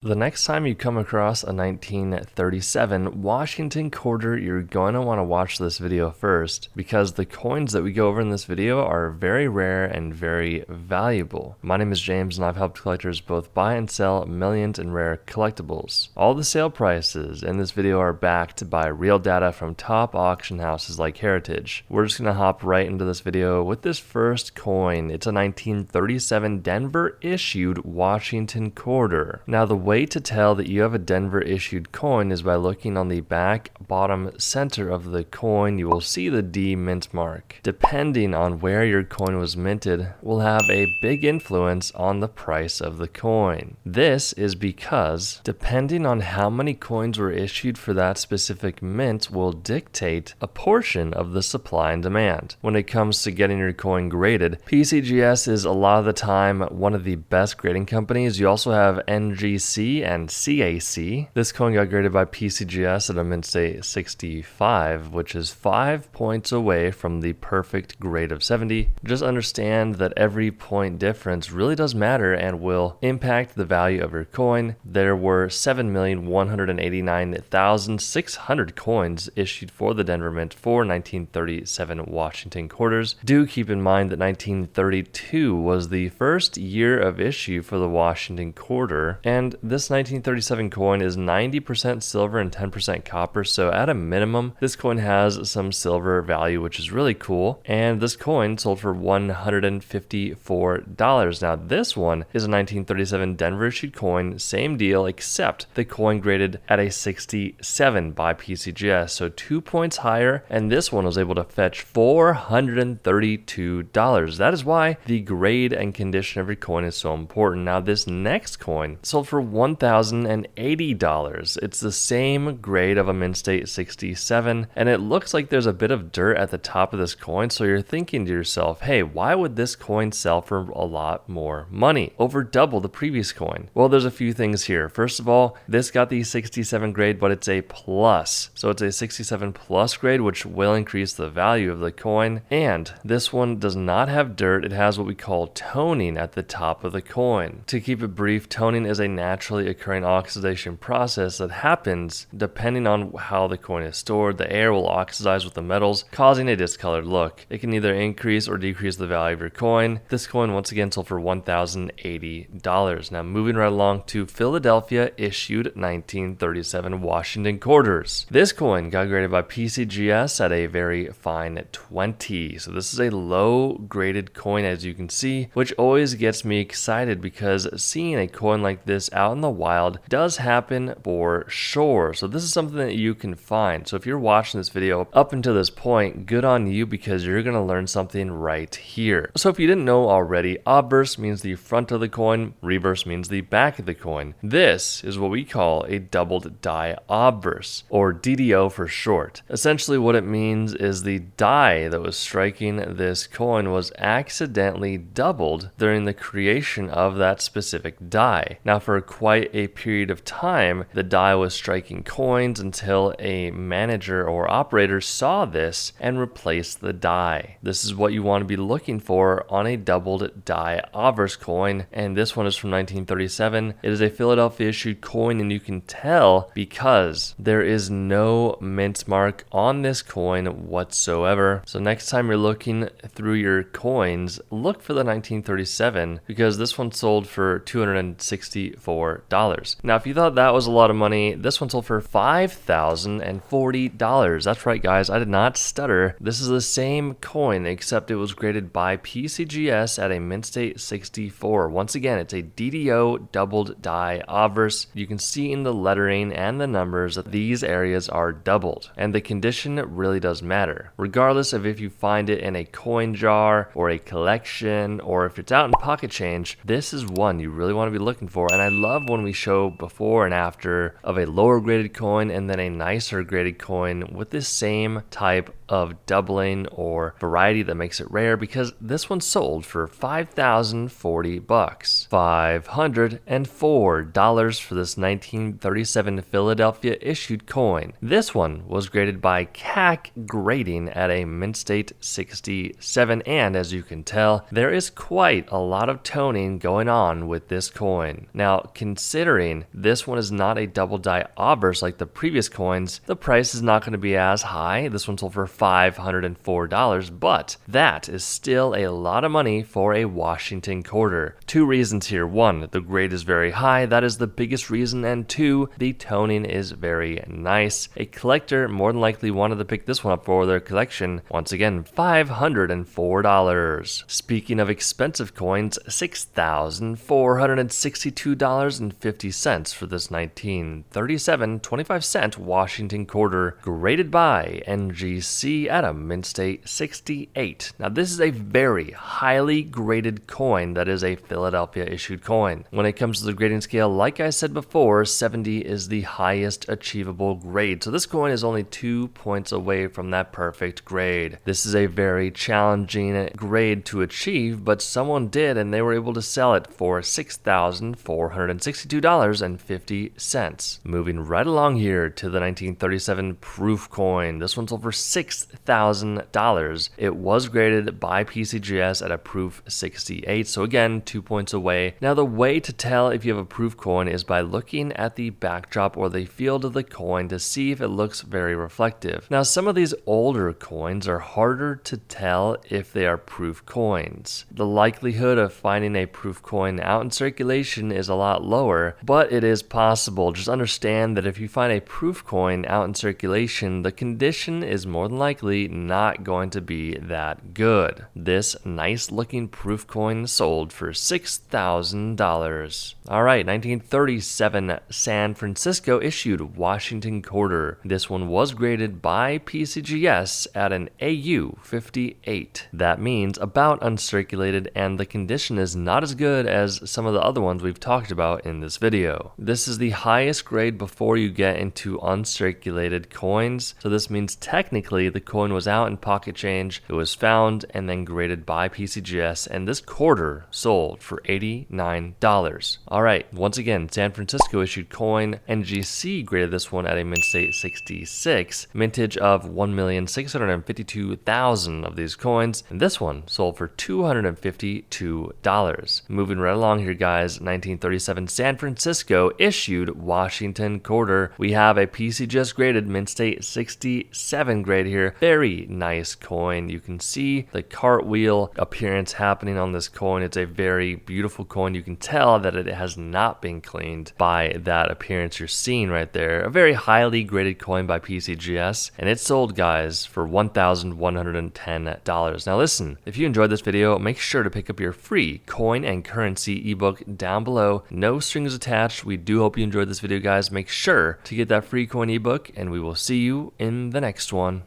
The next time you come across a 1937 Washington quarter, you're going to want to watch this video first because the coins that we go over in this video are very rare and very valuable. My name is James and I've helped collectors both buy and sell millions in rare collectibles. All the sale prices in this video are backed by real data from top auction houses like Heritage. We're just going to hop right into this video with this first coin. It's a 1937 Denver issued Washington quarter. Now the way to tell that you have a Denver issued coin is by looking on the back bottom center of the coin. You will see the D mint mark. Depending on where your coin was minted will have a big influence on the price of the coin. This is because depending on how many coins were issued for that specific mint will dictate a portion of the supply and demand. When it comes to getting your coin graded, PCGS is a lot of the time one of the best grading companies. You also have NGC and CAC. This coin got graded by PCGS at a mint state 65, which is 5 points away from the perfect grade of 70. Just understand that every point difference really does matter and will impact the value of your coin. There were 7,189,600 coins issued for the Denver Mint for 1937 Washington quarters. Do keep in mind that 1932 was the first year of issue for the Washington quarter, and this 1937 coin is 90% silver and 10% copper, so at a minimum, this coin has some silver value, which is really cool. And this coin sold for $154. Now, this one is a 1937 Denver issued coin, same deal, except the coin graded at a 67 by PCGS, so 2 points higher, and this one was able to fetch $432. That is why the grade and condition of your coin is so important. Now, this next coin sold for $1,080. It's the same grade of a mint state 67, and it looks like there's a bit of dirt at the top of this coin, so you're thinking to yourself, hey, why would this coin sell for a lot more money, over double the previous coin? Well, there's a few things here. First of all, this got the 67 grade, but it's a plus, so it's a 67 plus grade, which will increase the value of the coin. And this one does not have dirt. It has what we call toning at the top of the coin. To keep it brief, toning is a naturally occurring oxidation process that happens depending on how the coin is stored. The air will oxidize with the metals, causing a discolored look. It can either increase or decrease the value of your coin. This coin once again sold for $1,080. Now moving right along to Philadelphia issued 1937 Washington quarters. This coin got graded by PCGS at a very fine 20. So this is a low graded coin, as you can see, which always gets me excited because seeing a coin like this out in the wild does happen for sure. So this is something that you can find. So if you're watching this video up until this point, good on you because you're going to learn something right here. So if you didn't know already, obverse means the front of the coin, reverse means the back of the coin. This is what we call a doubled die obverse, or DDO for short. Essentially what it means is the die that was striking this coin was accidentally doubled during the creation of that specific die. Now for quite a period of time, the die was striking coins until a manager or operator saw this and replaced the die. This is what you want to be looking for on a doubled die obverse coin, and this one is from 1937. It is a Philadelphia issued coin, and you can tell because there is no mint mark on this coin whatsoever. So next time you're looking through your coins, look for the 1937 because this one sold for $264. Now if you thought that was a lot of money, this one sold for $5,040. That's right guys, I did not stutter. This is the same coin except it was graded by PCGS at a mint state 64. Once again, it's a DDO doubled die obverse. You can see in the lettering and the numbers that these areas are doubled, and the condition really does matter. Regardless of if you find it in a coin jar or a collection or if it's out in pocket change, this is one you really want to be looking for. And I love when we show before and after of a lower graded coin and then a nicer graded coin with the same type of doubling or variety that makes it rare, because this one sold for $5,040. $504 for this 1937 Philadelphia issued coin. This one was graded by CAC Grading at a mint state 67, and as you can tell, there is quite a lot of toning going on with this coin. Now, considering this one is not a double die obverse like the previous coins, the price is not going to be as high. This one sold for $504, but that is still a lot of money for a Washington quarter. Two reasons here. One, the grade is very high. That is the biggest reason. And two, the toning is very nice. A collector more than likely wanted to pick this one up for their collection. Once again, $504. Speaking of expensive coins, $6,462.50 for this 1937 25-cent Washington quarter, graded by NGC at a mint state 68. Now this is a very highly graded coin that is a Philadelphia issued coin. When it comes to the grading scale, like I said before, 70 is the highest achievable grade. So this coin is only 2 points away from that perfect grade. This is a very challenging grade to achieve, but someone did, and they were able to sell it for $6,462.50. Moving right along here to the 1937 proof coin. This one sold for $6,000. It was graded by PCGS at a proof 68, so again, 2 points away. Now the way to tell if you have a proof coin is by looking at the backdrop or the field of the coin to see if it looks very reflective. Now some of these older coins are harder to tell if they are proof coins. The likelihood of finding a proof coin out in circulation is a lot lower, but it is possible. Just understand that if you find a proof coin out in circulation, the condition is more than likely not going to be that good. This nice looking proof coin sold for $6,000. Alright, 1937 San Francisco issued Washington quarter. This one was graded by PCGS at an AU 58. That means about uncirculated, and the condition is not as good as some of the other ones we've talked about in this video. This is the highest grade before you get into uncirculated coins, so this means technically the coin was out in pocket change, it was found and then graded by PCGS, and this quarter sold for $89. Alright, once again, San Francisco issued coin. NGC graded this one at a mint state 66, mintage of 1,652,000 of these coins, and this one sold for $252. Moving right along here, guys, 1937 San Francisco issued Washington quarter. We have a PCGS graded mint state 67 grade here. Very nice coin. You can see the cartwheel appearance happening on this coin. It's a very beautiful coin. You can tell that it has not been cleaned by that appearance you're seeing right there. A very highly graded coin by PCGS, and it sold, guys, for $1,110. Now listen, if you enjoyed this video, make sure to pick up your free coin and currency ebook down below. No strings attached. We do hope you enjoyed this video, guys. Make sure to get that free coin ebook, and we will see you in the next one.